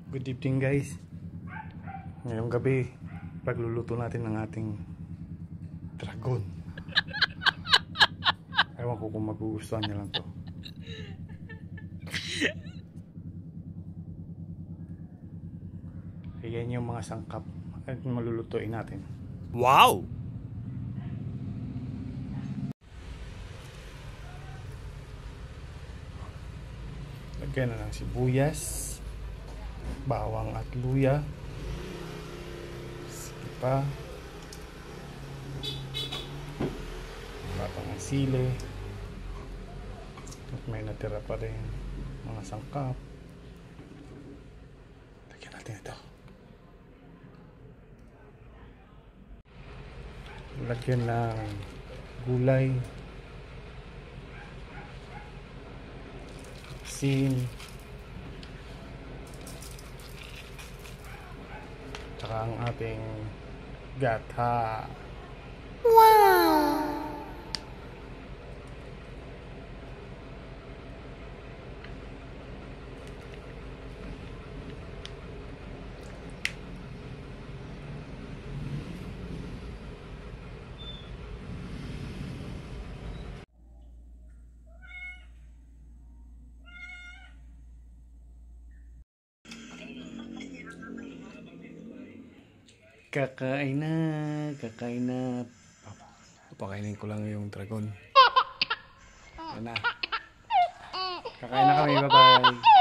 Good evening guys. Ngayong gabi pagluluto natin ng ating dragon. Ewan ko kung magugustuhan niya lang to. Ayan yung mga sangkap at malulutuin natin. Wow! Lagyan na ng sibuyas, bawang at luya, sipa, patang ng sili, at may natira pa rin mga sangkap. Lagyan natin ito. Lagyan ng gulay, asin, tsaka ang ating gata. Wow! Kakain na. Papakainin ko lang yung dragon. Yan na. Kakain na kami, bye bye.